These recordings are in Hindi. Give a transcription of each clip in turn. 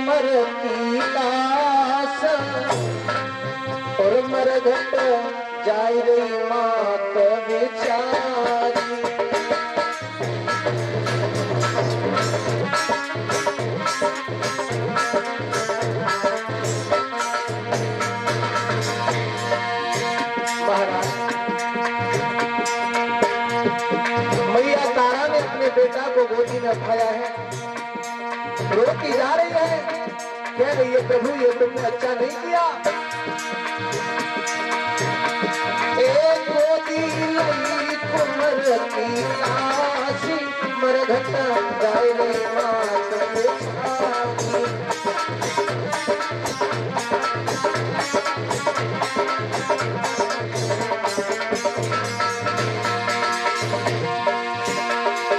मरती लाश और मरघट जाय रही मात बेचारी। मैया तारा ने अपने बेटा को गोदी में उठाया है, रोती जा रही है, कह रही है प्रभु ये तुमने अच्छा नहीं किया। एक गोदी लई कुमर की लाशी मरघट जाय रही मात बेचारी।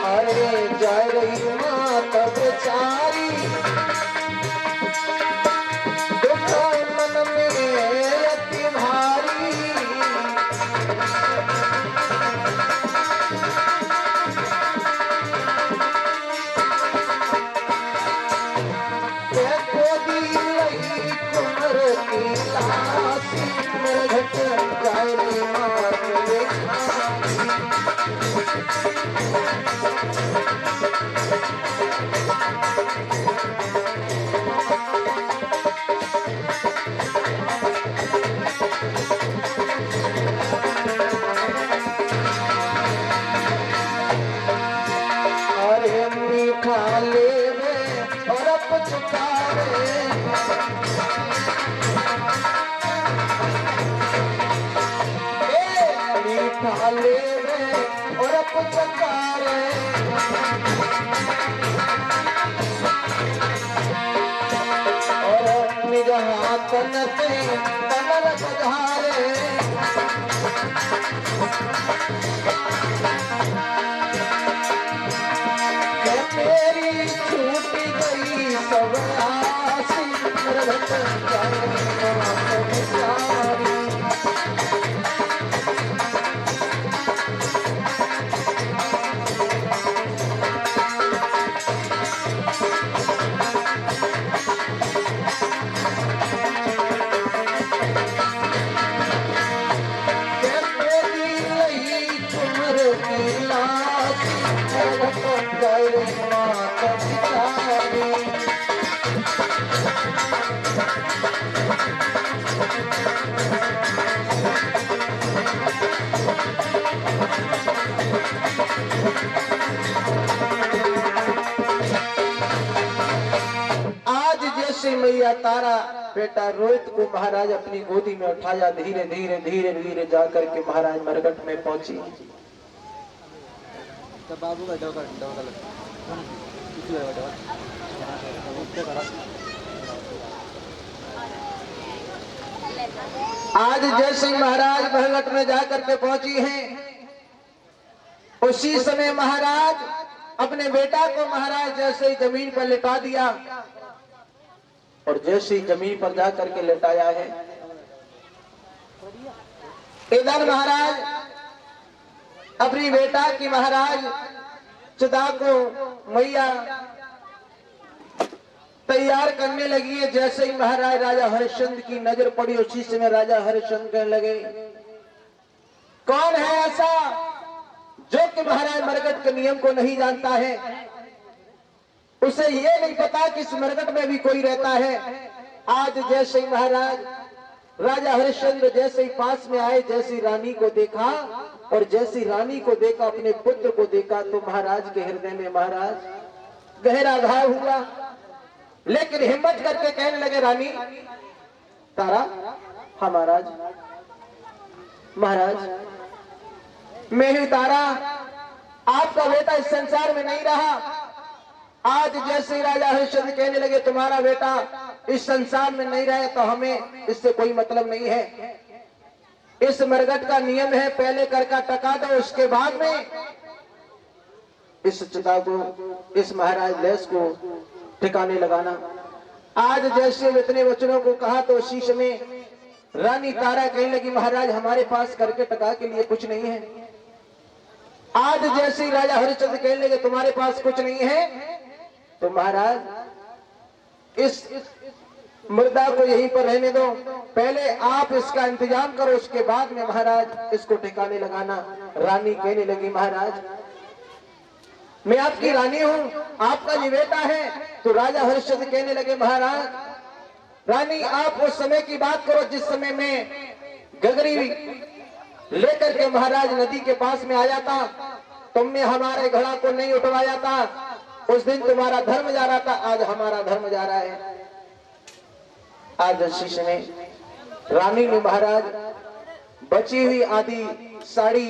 अरे जाय रही मात बेचारी, दुख मन में अति भारी। गोदी लई कुमर की लाशी मरघट जाय रही मात बेचारी। अरे मीठा लेवे और पुचकारे, मीठा लेवे और पुचकारे। और निज हाथन से कमर बधारे, तेरी छूट गई सब आसी मरघट जाय रही मात बेचारी। तेरी लई कुमर की लाशी मरघट जाय रही मात बेचारी। आज जैसे मैया तारा बेटा रोहित को महाराज अपनी गोदी में उठाया, धीरे धीरे धीरे धीरे जाकर के महाराज मरघट में पहुंची। आज जैसे महाराज मरघट में जाकर के पहुंची हैं, उसी समय महाराज अपने बेटा को महाराज जैसे ही जमीन पर लिटा दिया, और जैसे ही जमीन पर जाकर के लेटाया है, इधर महाराज अपनी बेटा की महाराज चिता को मैया तैयार करने लगी है। जैसे ही महाराज राजा हरिश्चंद्र की नजर पड़ी, उसी समय राजा हरिश्चंद्र कहने लगे, कौन है ऐसा जो कि महाराज मरघट के नियम को नहीं जानता है, उसे ये नहीं पता कि इस मरघट में भी कोई रहता है। आज जैसे ही महाराज राजा हरिश्चंद्र जैसे ही पास में आए, जैसी रानी को देखा और जैसी रानी को देखा, अपने पुत्र को देखा, तो महाराज के हृदय में महाराज गहरा घाव हुआ। लेकिन हिम्मत करके कहने लगे, रानी तारा, हाँ महाराज, महाराज मैं ही तारा, आपका बेटा इस संसार में नहीं रहा। आज जैसे ही राजा हरिश्चंद्र कहने लगे, तुम्हारा बेटा इस संसार में नहीं रहे तो हमें इससे कोई मतलब नहीं है। इस मरघट का नियम है, पहले कर का टका दो, उसके बाद में इस चिता को, इस महाराज लेस को ठिकाने लगाना। आज जैसे इतने वचनों को कहा तो उसी समय रानी तारा कहने लगी, महाराज हमारे पास करके टका के लिए कुछ नहीं है। आज जैसे ही राजा हरिश्चंद्र कहने लगे, तुम्हारे पास कुछ नहीं है, तो महाराज इस मुर्दा को यहीं पर रहने दो, पहले आप इसका इंतजाम करो, उसके बाद में महाराज इसको ठिकाने लगाना। रानी कहने लगी महाराज मैं आपकी रानी हूं, आपका ये बेटा है। तो राजा हरिश्चंद्र कहने लगे महाराज रानी आप उस समय की बात करो जिस समय में गगरी लेकर के महाराज नदी के पास में आया था, तुमने हमारे घड़ा को नहीं उठवाया था, उस दिन तुम्हारा धर्म जा रहा था, आज हमारा धर्म जा रहा है। आज शीश में रानी ने महाराज बची हुई आधी साड़ी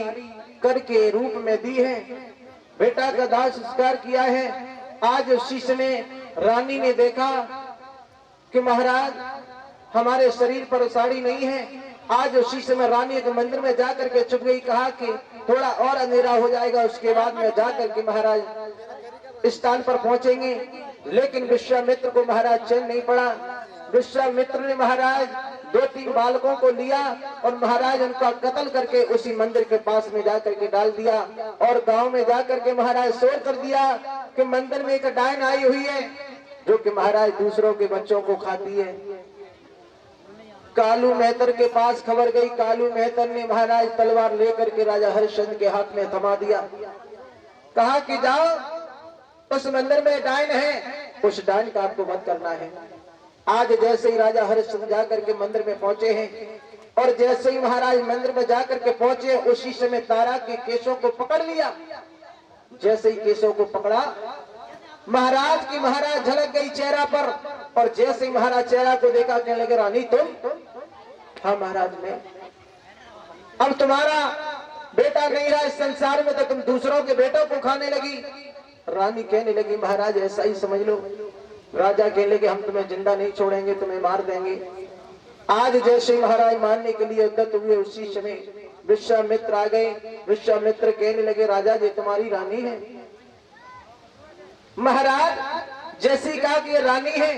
करके रूप में दी है, बेटा का दाह संस्कार किया है। आज शीश में रानी ने देखा कि महाराज हमारे शरीर पर साड़ी नहीं है। आज उसी समय रानी के मंदिर में जाकर के छुप गई, कहा कि थोड़ा और अंधेरा हो जाएगा उसके बाद में जाकर के महाराज इस स्थान पर पहुंचेंगे। लेकिन विश्वामित्र को महाराज चैन नहीं पड़ा। विश्वामित्र ने महाराज 2-3 बालकों को लिया और महाराज उनका कत्ल करके उसी मंदिर के पास में जाकर के डाल दिया और गांव में जाकर के महाराज शोर कर दिया कि मंदिर में एक डायन आई हुई है जो कि महाराज दूसरों के बच्चों को खाती है। कालू मेहतर के पास खबर गई। कालू मेहतर ने महाराज तलवार लेकर के राजा हरिश्चंद्र के हाथ में थमा दिया, कहा कि जाओ उस मंदिर में डायन है, उस डायन का आपको वध करना है। आज जैसे ही राजा हरिश्चंद्र जाकर के मंदिर में पहुंचे हैं और जैसे ही महाराज मंदिर में जाकर के पहुंचे उसी समय तारा के केशों को पकड़ लिया। जैसे ही केशों को पकड़ा महाराज की महाराज झलक गई चेहरा पर और जैसे ही महाराज चेहरा को देखा कहने लगे रानी तुम? हाँ महाराज मैं। अब तुम्हारा बेटा नहीं रहा इस संसार में तो तुम दूसरों के बेटों को खाने लगी। रानी कहने लगी महाराज ऐसा ही समझ लो। राजा कहने लगे हम तुम्हें जिंदा नहीं छोड़ेंगे, तुम्हें मार देंगे। आज जैसे ही महाराज मारने के लिए उद्यत हुए उसी समय विश्वामित्र आ गए। विश्वामित्र कहने लगे राजा जी तुम्हारी रानी है। महाराज जैसे कहा कि ये रानी है।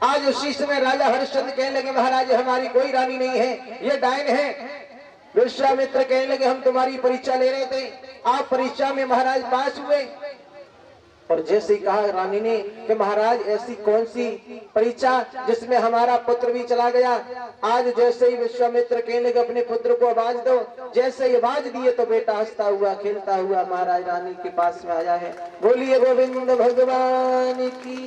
आज उसी समय राजा हरिश्चंद्र कहने लगे महाराज हमारी कोई रानी नहीं है, ये डायन है। विश्वामित्र कहने लगे हम तुम्हारी परीक्षा ले रहे थे, आप परीक्षा में महाराज पास हुए। और जैसे कहा रानी ने कि महाराज ऐसी कौन सी परीक्षा जिसमें हमारा पुत्र भी चला गया। आज जैसे ही विश्वामित्र कहने लगे अपने पुत्र को आवाज दो। जैसे ही आवाज दिए तो बेटा हंसता हुआ खेलता हुआ महाराज रानी के पास में आया है। बोलिए गोविंद भगवान की।